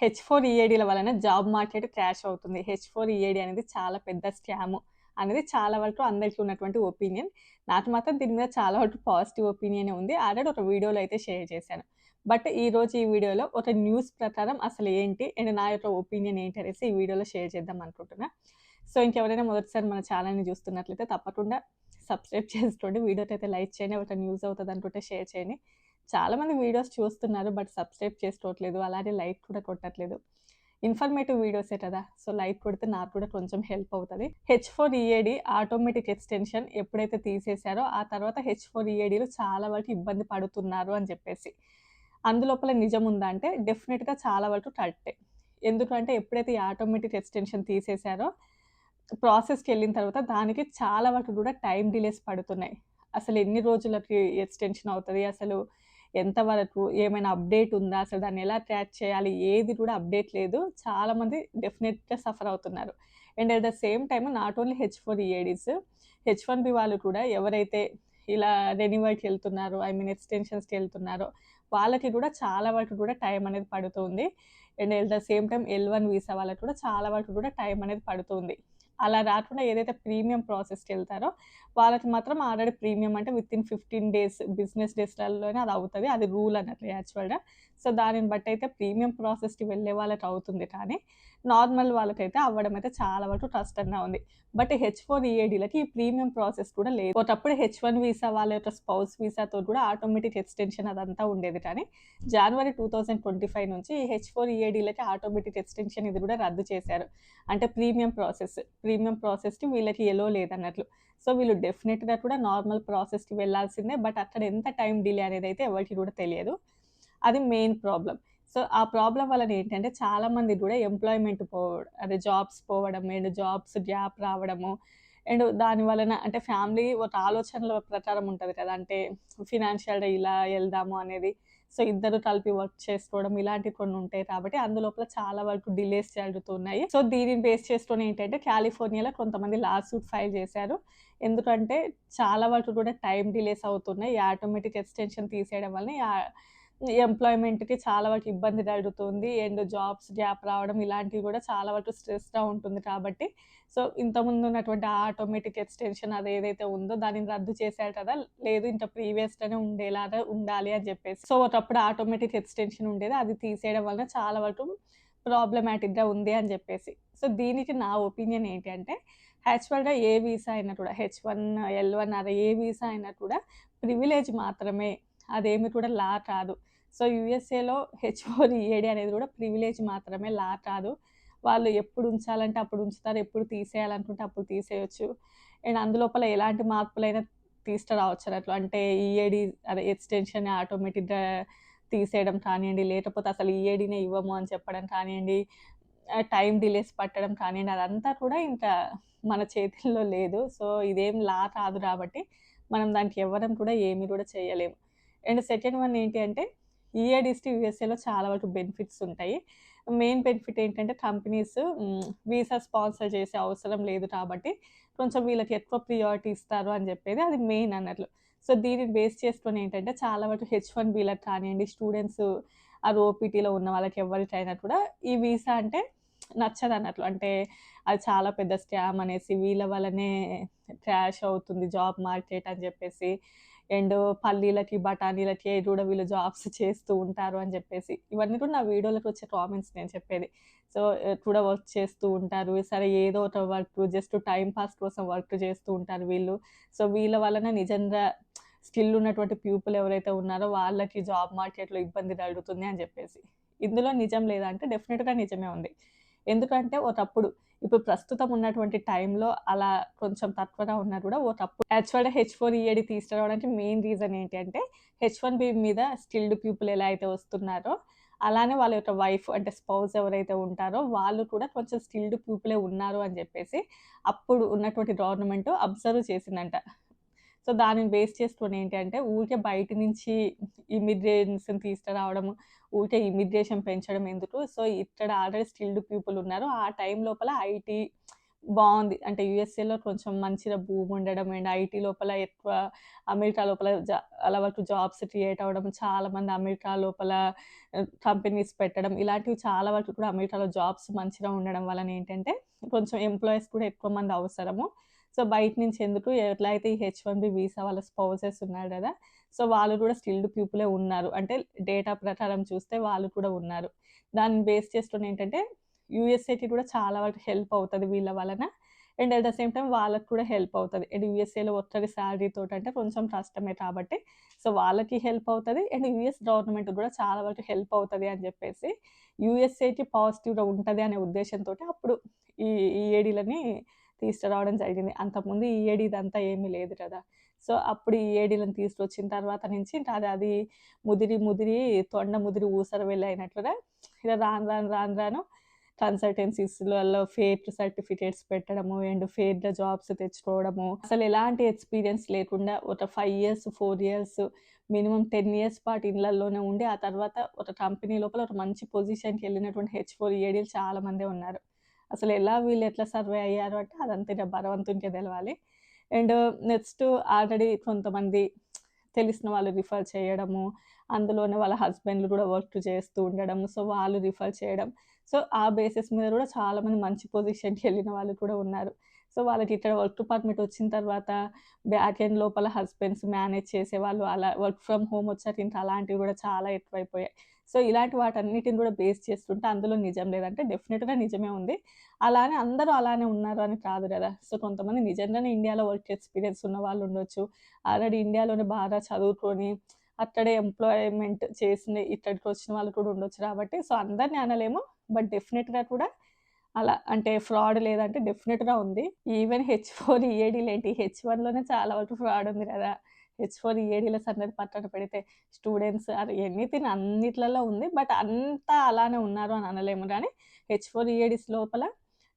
హెచ్4 ఈఏడీల వలన job market crash అవుతుంది. హెచ్4 ఈఏడీ అనేది చాలా పెద్ద స్కాము అనేది చాలా వరకు అందరికీ ఉన్నటువంటి ఒపీనియన్. నాకు మాత్రం దీని మీద చాలా వరకు పాజిటివ్ ఒపీనియనే ఉంది. ఆల్రెడీ ఒక వీడియోలో అయితే షేర్ చేశాను. బట్ ఈరోజు ఈ వీడియోలో ఒక న్యూస్ ప్రకారం అసలు ఏంటి అండ్ నా యొక్క ఒపీనియన్ ఏంటి అనేసి ఈ వీడియోలో షేర్ చేద్దాం అనుకుంటున్నా. సో ఇంకెవరైనా మొదటిసారి మన ఛానల్‌ని చూస్తున్నట్లయితే తప్పకుండా సబ్స్క్రైబ్ చేసుకోండి. వీడియోకి అయితే లైక్ చేయండి. ఎవరికైనా యూజ్ అవుతది అనుకుంటే షేర్ చేయండి. చాలామంది వీడియోస్ చూస్తున్నారు. బట్ సబ్స్క్రైబ్ చేసుకోవట్లేదు. అలాగే లైక్ కూడా కొట్టట్లేదు. ఇన్ఫర్మేటివ్ వీడియోసే కదా! సో లైక్ కొడితే నాకు కూడా కొంచెం హెల్ప్ అవుతది. హెచ్4 ఈఏడీ ఆటోమేటిక్ ఎక్స్‌టెన్షన్ ఎప్పుడైతే తీసేశారో ఆ తర్వాత హెచ్4 ఈఏడీలు చాలా వరకు ఇబ్బంది పడుతున్నారు అని చెప్పేసి. అందులోపల నిజం ఉందా అంటే డెఫినిట్‌గా చాలా వరకు కరెక్టే. ఎందుకంటే ఎప్పుడైతే ఈ ఆటోమేటిక్ ఎక్స్‌టెన్షన్ తీసేశారో ప్రాసెస్‌కెళ్ళిన తర్వాత దానికి చాలా వరకు కూడా టైమ్ డిలేస్ పడుతున్నాయి. అసలు ఎన్ని రోజులకి ఎక్స్‌టెన్షన్ అవుతది? అసలు ఎంతవరకు? ఏమైనా అప్‌డేట్ ఉందా? అసలు దాన్ని ఎలా ట్రాక్ చేయాలి? ఏది కూడా అప్‌డేట్ లేదు. చాలామంది డెఫినిట్‌గా సఫర్ అవుతున్నారు. And at the same time not only హెచ్4 ఈఏడీస్, హెచ్1బీ వాళ్ళు కూడా ఎవరైతే ఇలా రెన్యువల్‌కెళ్తున్నారో ఎక్స్‌టెన్షన్స్‌కెళ్తున్నారో వాళ్ళకి కూడా చాలా వరకు కూడా టైం అనేది పడుతుంది. And at the same time L one visa వాళ్ళకి కూడా చాలా వరకు కూడా టైం అనేది పడుతుంది. అలా రాకుండా ఏదైతే ప్రీమియం ప్రాసెస్‌కెళ్తారో వాళ్ళకి మాత్రం ఆల్రెడీ ప్రీమియం అంటే వితిన్ 15 డేస్ బిజినెస్ డేస్‌లలోనే అది అవుతది. అది రూల్ అన్నట్లు యాక్చువల్‌గా. సో దానిని బట్టయితే ప్రీమియం ప్రాసెస్‌కి వెళ్ళే వాళ్ళకి అవుతుంది కానీ, నార్మల్ వాళ్ళకైతే అవ్వడం అయితే చాలా వరకు కష్టంగా ఉంది. బట్ హెచ్4 ఈఏడీలకి ఈ ప్రీమియం ప్రాసెస్ కూడా లేదు. ఒకప్పుడు హెచ్1 వీసా వాళ్ళ యొక్క స్పౌస్ వీసాతో కూడా ఆటోమేటిక్ ఎక్స్‌టెన్షన్ అదంతా ఉండేది కానీ, జనవరి 2025 నుంచి ఈ హెచ్4 ఈఏడీలకి ఆటోమేటిక్ ఎక్స్‌టెన్షన్ ఇది కూడా రద్దు చేశారు. అంటే ప్రీమియం ప్రాసెస్‌కి వీళ్ళకి ఎలో లేదన్నట్లు. సో వీళ్ళు డెఫినిట్‌గా కూడా నార్మల్ ప్రాసెస్‌కి వెళ్ళాల్సిందే. బట్ అక్కడ ఎంత టైమ్ డిలే అనేదైతే ఎవరికీ కూడా తెలియదు. అది మెయిన్ ప్రాబ్లమ్. సో ఆ ప్రాబ్లమ్ వలన ఏంటంటే చాలామంది కూడా ఎంప్లాయ్‌మెంట్ అదే జాబ్స్ పోవడం అండ్ జాబ్స్ గ్యాప్ రావడము. అండ్ దాని వలన అంటే ఫ్యామిలీ ఒక ఆలోచనల ప్రకారం ఉంటది కదా! అంటే ఫినాన్షియల్‌గా ఇలా ఎళ్దాము అనేది. సో ఇద్దరు కలిపి వర్క్ చేసుకోవడం ఇలాంటివి కొన్ని ఉంటాయి కాబట్టి అందులోపల చాలా వరకు డిలేస్ జరుగుతున్నాయి. సో దీనిని బేస్ చేసుకొని ఏంటంటే కాలిఫోర్నియాలో కొంతమంది లా సూట్ ఫైల్ చేశారు. ఎందుకంటే చాలా వరకు కూడా టైమ్ డిలేస్ అవుతున్నాయి. ఈ ఆటోమేటిక్ ఎక్స్‌టెన్షన్ తీసేయడం వలన ఎంప్లాయ్‌మెంట్‌కి చాలా వరకు ఇబ్బంది కలుగుతుంది. అండ్ జాబ్స్ గ్యాప్ రావడం ఇలాంటివి కూడా చాలా వరకు స్ట్రెస్‌గా ఉంటుంది కాబట్టి, సో ఇంతకుముందు ఉన్నటువంటి ఆటోమేటిక్ ఎక్స్‌టెన్షన్ అదేదైతే ఉందో దానిని రద్దు చేశారు కదా! లేదు ఇంకా ప్రీవియస్‌గానే ఉండేలాగా ఉండాలి అని చెప్పేసి. సో ఒకప్పుడు ఆటోమేటిక్ ఎక్స్‌టెన్షన్ ఉండేది. అది తీసేయడం వలన చాలా వరకు ప్రాబ్లమాటిక్‌గా ఉంది అని చెప్పేసి. సో దీనికి నా ఒపీనియన్ ఏంటి అంటే యాక్చువల్‌గా ఏ వీసా అయినా కూడా హెచ్1, ఎల్1 అదే ఏ వీసా అయినా కూడా ప్రివిలేజ్ మాత్రమే. అదేమి కూడా లా కాదు. సో యూఎస్ఏలో హెచ్4 ఈఏడీ అనేది కూడా ప్రివిలేజ్ మాత్రమే, లా కాదు. వాళ్ళు ఎప్పుడు ఉంచాలంటే అప్పుడు ఉంచుతారు. ఎప్పుడు తీసేయాలనుకుంటే అప్పుడు తీసేయొచ్చు. అండ్ అందులోపల ఎలాంటి మార్పులైనా తీసుకురావచ్చన్నట్లు. అంటే ఈఏడీ అదే ఎక్స్‌టెన్షన్ ఆటోమేటిక్‌గా తీసేయడం కానియండి, లేకపోతే అసలు ఈఏడీనే ఇవ్వము అని చెప్పడం కానియండి, టైమ్ డిలేస్ పట్టడం కానియండి, అదంతా కూడా ఇంకా మన చేతుల్లో లేదు. సో ఇదేం లా కాదు కాబట్టి మనం దానికి ఎవ్వరం కూడా ఏమి కూడా చేయలేము. అండ్ సెకండ్ వన్ ఏంటి అంటే ఈఏడీస్‌కి యూఎస్ఏలో చాలా వరకు బెనిఫిట్స్ ఉంటాయి. మెయిన్ బెనిఫిట్ ఏంటంటే కంపెనీస్ వీసా స్పాన్సర్ చేసే అవసరం లేదు కాబట్టి కొంచెం వీళ్ళకి ఎక్కువ ప్రియారిటీ ఇస్తారు అని చెప్పేది అది మెయిన్ అన్నట్లు. సో దీనిని బేస్ చేసుకొని ఏంటంటే చాలా వరకు హెచ్1బీలకు కానియండి, స్టూడెంట్స్ అది ఓపీటీలో ఉన్న వాళ్ళకి ఎవరికైనా కూడా ఈ వీసా అంటే నచ్చదన్నట్లు. అంటే అది చాలా పెద్ద స్కామ్ అనేసి వీళ్ళ వల్లనే క్రాష్ అవుతుంది జాబ్ మార్కెట్ అని చెప్పేసి. అండ్ పల్లీలకి, బఠానీలకి కూడా వీళ్ళు జాబ్స్ చేస్తూ ఉంటారు అని చెప్పేసి. ఇవన్నీ కూడా నా వీడియో‌లోకి వచ్చే కామెంట్స్ నేను చెప్పేది. సో కూడా వర్క్ చేస్తూ ఉంటారు. సరే ఏదో ఒక వర్క్ జస్ట్ టైమ్ పాస్ కోసం వర్క్ చేస్తూ ఉంటారు వీళ్ళు. సో వీళ్ళ వలన నిజంగా స్కిల్ ఉన్నటువంటి పీపుల్ ఎవరైతే ఉన్నారో వాళ్ళకి జాబ్ మార్కెట్‌లో ఇబ్బంది కలుగుతుంది అని చెప్పేసి. ఇందులో నిజం లేదా అంటే డెఫినిట్‌గా నిజమే ఉంది. ఎందుకంటే ఒకప్పుడు ఇప్పుడు ప్రస్తుతం ఉన్నటువంటి టైంలో అలా కొంచెం తక్కువగా ఉన్నా కూడా ఒకప్పుడు యాక్చువల్‌గా హెచ్4 ఈఏడీ తీసుకురావడానికి మెయిన్ రీజన్ ఏంటి అంటే హెచ్1బీ మీద స్కిల్డ్ పీపుల్ ఎలా అయితే వస్తున్నారో అలానే వాళ్ళ యొక్క వైఫ్ అంటే స్పౌస్ ఎవరైతే ఉంటారో వాళ్ళు కూడా కొంచెం స్కిల్డ్ పీపులే ఉన్నారు అని చెప్పేసి అప్పుడు ఉన్నటువంటి గవర్నమెంట్ అబ్జర్వ్ చేసిందంట. సో దానిని బేస్ చేసుకొని ఏంటి అంటే ఊరికే బయట నుంచి ఇమిగ్రెంట్స్‌ని తీసుకురావడము, ఊరికే ఇమిగ్రేషన్ పెంచడం ఎందుకు? సో ఇక్కడ ఆల్రెడీ స్కిల్డ్ పీపుల్ ఉన్నారు. ఆ టైం లోపల ఐటీ బావుంది. అంటే యూఎస్ఏలో కొంచెం మంచిగా భూమి ఉండడం అండ్ ఐటీ లోపల ఎక్కువ అమెరికా లోపల అలా వరకు జాబ్స్ క్రియేట్ అవ్వడం, చాలామంది అమెరికా లోపల కంపెనీస్ పెట్టడం, ఇలాంటివి చాలా వరకు కూడా అమెరికాలో జాబ్స్ మంచిగా ఉండడం వలన ఏంటంటే, కొంచెం ఎంప్లాయీస్ కూడా ఎక్కువ మంది అవసరము. సో, బయట నుంచి ఎందుకు ఎట్లా అయితే ఈ హెచ్-1బీ వీసా వాళ్ళ స్పౌసెస్ ఉన్నారు గదా! సో, వాళ్ళు కూడా స్కిల్డ్ పీపులే ఉన్నారు. అంటే డేటా ప్రకారం చూస్తే వాళ్ళు కూడా ఉన్నారు. దాన్ని బేస్ చేసుకొని ఏంటంటే యూఎస్ఏకి కూడా చాలా వరకు హెల్ప్ అవుతది వీళ్ళ వలన. And at the same time వాళ్ళకి కూడా హెల్ప్ అవుతది. అండ్ యూఎస్ఏలో ఒత్తడి సాలరీ తోటంటే కొంచెం కష్టమే కాబట్టి, సో వాళ్ళకి హెల్ప్ అవుతది. అండ్ యూఎస్ గవర్నమెంట్ కూడా చాలా వరకు హెల్ప్ అవుతది అని చెప్పేసి, యూఎస్ఏకి పాజిటివ్‌గా ఉంటది అనే ఉద్దేశ్యంతోటి అప్పుడు ఈ ఈఏడీలని తీసుకురావడం జరిగింది. అంతకుముందు ఈఏడీ ఇదంతా ఏమీ లేదు కదా! సో, అప్పుడు ఈఏడీలను తీసుకొచ్చిన తర్వాత నుంచి ఇంకా అది ముదిరి, ముదిరి తొండ ముదిరి ఊసర వెల్లి అయినట్లుగా ఇక రాను, రాను, రాను, రాను కన్సల్టెన్సీస్‌లలో ఫేక్ సర్టిఫికేట్స్ పెట్టడము అండ్ ఫేక్‌గా జాబ్స్ తెచ్చుకోవడము. అసలు ఎలాంటి ఎక్స్‌పీరియన్స్ లేకుండా ఒక 5 ఇయర్స్, 4 ఇయర్స్ మినిమమ్ 10 ఇయర్స్ పాటు ఇళ్ళల్లోనే ఉండి, ఆ తర్వాత ఒక కంపెనీ లోపల ఒక మంచి పొజిషన్‌కెళ్ళినటువంటి హెచ్-4 ఈఏడీలు చాలా మందే ఉన్నారు. అసలు వీళ్ళు ఎట్లా సర్వే అయ్యారు అంటే అదంతా ఇక భగవంతునికే తెలవాలి. అండ్ నెక్స్ట్ ఆల్రెడీ కొంతమంది తెలిసిన వాళ్ళు రిఫర్ చేయడము, అందులోనే వాళ్ళ హస్బెండ్‌లు కూడా వర్క్ చేస్తూ ఉండడం. సో, వాళ్ళు రిఫర్ చేయడం. సో, ఆ బేసిస్ మీద కూడా చాలామంది మంచి పొజిషన్‌కెళ్ళిన వాళ్ళు కూడా ఉన్నారు. సో, వాళ్ళకి ఇక్కడ వర్క్ పర్మిట్ వచ్చిన తర్వాత బ్యాక్ ఎండ్ లోపల హస్బెండ్స్ మేనేజ్ చేసేవాళ్ళు. అలా వర్క్ ఫ్రమ్ హోమ్ వచ్చాక ఇంకా అలాంటివి కూడా చాలా ఎక్కువైపోయాయి. సో, ఇలాంటి వాటన్నిటిని కూడా బేస్ చేసుకుంటే అందులో నిజం లేదంటే డెఫినిట్‌గా నిజమే ఉంది. అలానే అందరూ అలానే ఉన్నారు అని కాదు గదా! సో, కొంతమంది నిజంగానే ఇండియాలో వర్క్ ఎక్స్‌పీరియన్స్ ఉన్న వాళ్ళు ఉండొచ్చు. ఆల్రెడీ ఇండియాలోనే బాగా చదువుకొని అక్కడే ఎంప్లాయ్‌మెంట్ చేసిన ఇక్కడికొచ్చిన వాళ్ళు కూడా ఉండొచ్చు కాబట్టి, సో, అందరిని అనలేము. బట్ డెఫినిట్‌గా కూడా అలా అంటే ఫ్రాడ్ లేదంటే డెఫినిట్‌గా ఉంది. ఈవెన్ హెచ్-4 ఈఏడీలేంటి హెచ్-1లోనే చాలా వరకు ఫ్రాడ్ ఉంది గదా! హెచ్-4 ఈఏడీల సంగతి పక్కన పెడితే స్టూడెంట్స్ ఎనీథింగ్ అన్నిట్లలో ఉంది. బట్ అంతా అలానే ఉన్నారు అని అనలేము గానీ, హెచ్-4 ఈఏడీస్ లోపల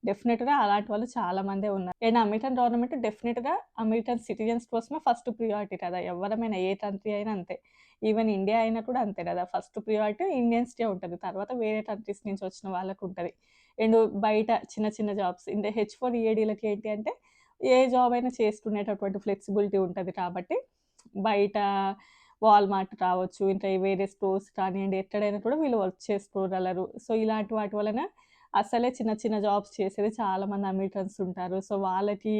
డెఫినిట్‌గా అలాంటి వాళ్ళు చాలా మందే ఉన్నారు. అండ్ అమెరికన్ గవర్నమెంట్ డెఫినిట్‌గా అమెరికన్ సిటిజన్స్ కోసమే ఫస్ట్ ప్రియారిటీ కదా! ఎవ్వరమైనా ఏ కంట్రీ అయినా అంతే. ఈవెన్ ఇండియా అయినా కూడా అంతే కదా! ఫస్ట్ ప్రియారిటీ ఇండియన్స్‌కే ఉంటది. తర్వాత వేరే కంట్రీస్ నుంచి వచ్చిన వాళ్ళకుంటది. అండ్ బయట చిన్న చిన్న జాబ్స్ ఇంటే హెచ్-4 ఈఏడీలకి ఏంటి అంటే, ఏ జాబ్ అయినా చేసుకునేటటువంటి ఫ్లెక్సిబిలిటీ ఉంటది కాబట్టి, బయట వాల్మార్ట్ కావచ్చు, ఇంకా వేరే స్టోర్స్ కానియండి, ఎక్కడైనా కూడా వీళ్ళు వర్క్ చేసుకోగలరు. సో, ఇలాంటి వాటి వలన అసలే చిన్న చిన్న జాబ్స్ చేసేది చాలామంది అమెరికన్స్ ఉంటారు. సో, వాళ్ళకి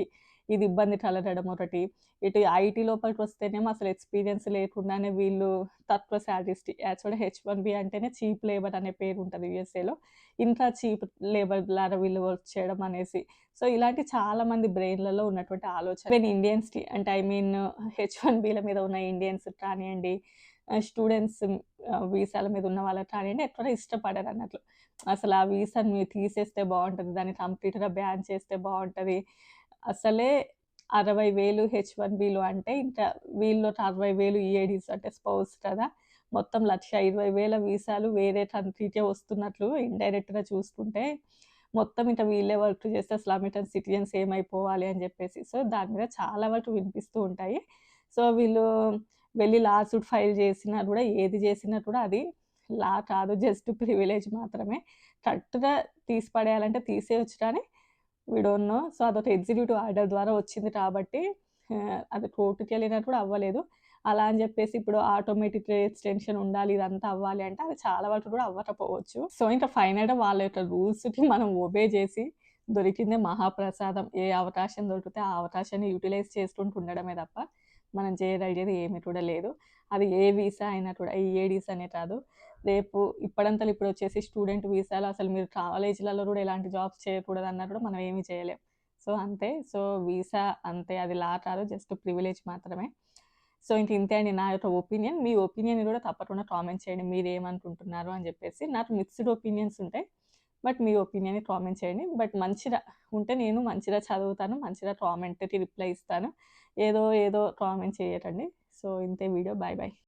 ఇది ఇబ్బంది కలగడం ఒకటి. ఇటు ఐటీ లోపలికొస్తేనేమో అసలు ఎక్స్‌పీరియన్స్ లేకుండానే వీళ్ళు తక్కువ సాలరీస్ యాక్చువల్‌గా హెచ్-1బీ అంటేనే చీప్ లేబర్ అనే పేరుంటది యూఎస్ఏలో. ఇంకా చీప్ లేబర్ లాగా వీళ్ళు వర్క్ చేయడం అనేసి. సో, ఇలాంటి చాలా మంది బ్రెయిన్‌లలో ఉన్నటువంటి ఆలోచన. ఈవెన్ ఇండియన్స్‌కి అంటే ఐ మీన్ హెచ్-1బీల మీద ఉన్న ఇండియన్స్ కానియండి, స్టూడెంట్స్ వీసాల మీద ఉన్న వాళ్ళకి కానియండి ఎక్కువగా ఇష్టపడరన్నట్లు. అసలు ఆ వీసాని మీరు తీసేస్తే బావుంటది. దాన్ని కంప్లీట్‌గా బ్యాన్ చేస్తే బావుంటది. అసలే 60,000 హెచ్-1బీలు అంటే ఇంకా వీళ్ళొక 60,000 ఈఏడీస్ అంటే స్పౌస్ కదా! మొత్తం 1,20,000 వీసాలు వేరే కంట్రీకే వస్తున్నట్లు ఇండైరెక్ట్‌గా చూసుకుంటే, మొత్తం ఇంక వీళ్ళే వర్క్ చేస్తే అసలు అమెరికన్ సిటిజన్స్ ఏమైపోవాలి అని జెప్పేసి. సో, దాని మీద చాలా వరకు వినిపిస్తూ ఉంటాయి. సో, వీళ్ళు వెళ్లి లా సూట్ ఫైల్ చేసినా గూడా, ఏది చేసినా కూడా అది లా కాదు. జస్ట్ ప్రివిలేజ్ మాత్రమే. కరెక్ట్‌గా తీసి పడేయాలంటే తీసేయొచ్చు కానీ, వి డోంట్ నో. సో, అదొక ఎగ్జిక్యూటివ్ ఆర్డర్ ద్వారా వచ్చింది కాబట్టి అది కోర్ట్‌కెళ్ళినా కూడా అవ్వలేదు. అలా అని జెప్పేసి ఇప్పుడు ఆటోమేటిక్ ఎక్స్‌టెన్షన్ ఉండాలి, ఇదంతా అవ్వాలి అంటే అది చాలా వరకు కూడా అవ్వకపోవచ్చు. సో, ఇంకా ఫైనల్‌గా వాళ్ళ యొక్క రూల్స్‌కి మనం ఒబే చేసి దొరికిందే మహాప్రసాదం. ఏ అవకాశం దొరికితే ఆ అవకాశాన్ని యుటిలైజ్ చేసుకుంటూ ఉండడమే తప్ప, మనం చేయగలిగేది ఏమి కూడా లేదు. అది ఏ వీసా అయినా కూడా ఈ ఈఏడీస్ అనే కాదు. రేపు ఇప్పుడంతలో ఇప్పుడొచ్చేసి స్టూడెంట్ వీసాలో అసలు మీరు కాలేజీలలో గూడా ఎలాంటి జాబ్స్ చేయకూడదన్నా కూడా మనం ఏమి చేయలేం. సో, అంతే. సో, వీసా అంతే అది లా కాదు జస్ట్ ప్రివిలేజ్ మాత్రమే. సో, ఇంతే అండి నా యొక్క ఒపీనియన్. మీ ఒపీనియన్‌ని గూడా తప్పకుండా కామెంట్ చేయండి. మీరేమనుకుంటున్నారు అని జెప్పేసి. నాకు మిక్స్డ్ ఒపీనియన్స్ ఉంటాయి. బట్ మీ ఒపీనియన్‌ని కామెంట్ చేయండి. బట్ మంచిగా ఉంటే నేను మంచిగా చదువుతాను. మంచిగా కామెంట్‌కి రిప్లై ఇస్తాను. ఏదో ఏదో కామెంట్ చేయకండి. సో, ఇంతే వీడియో. Bye bye.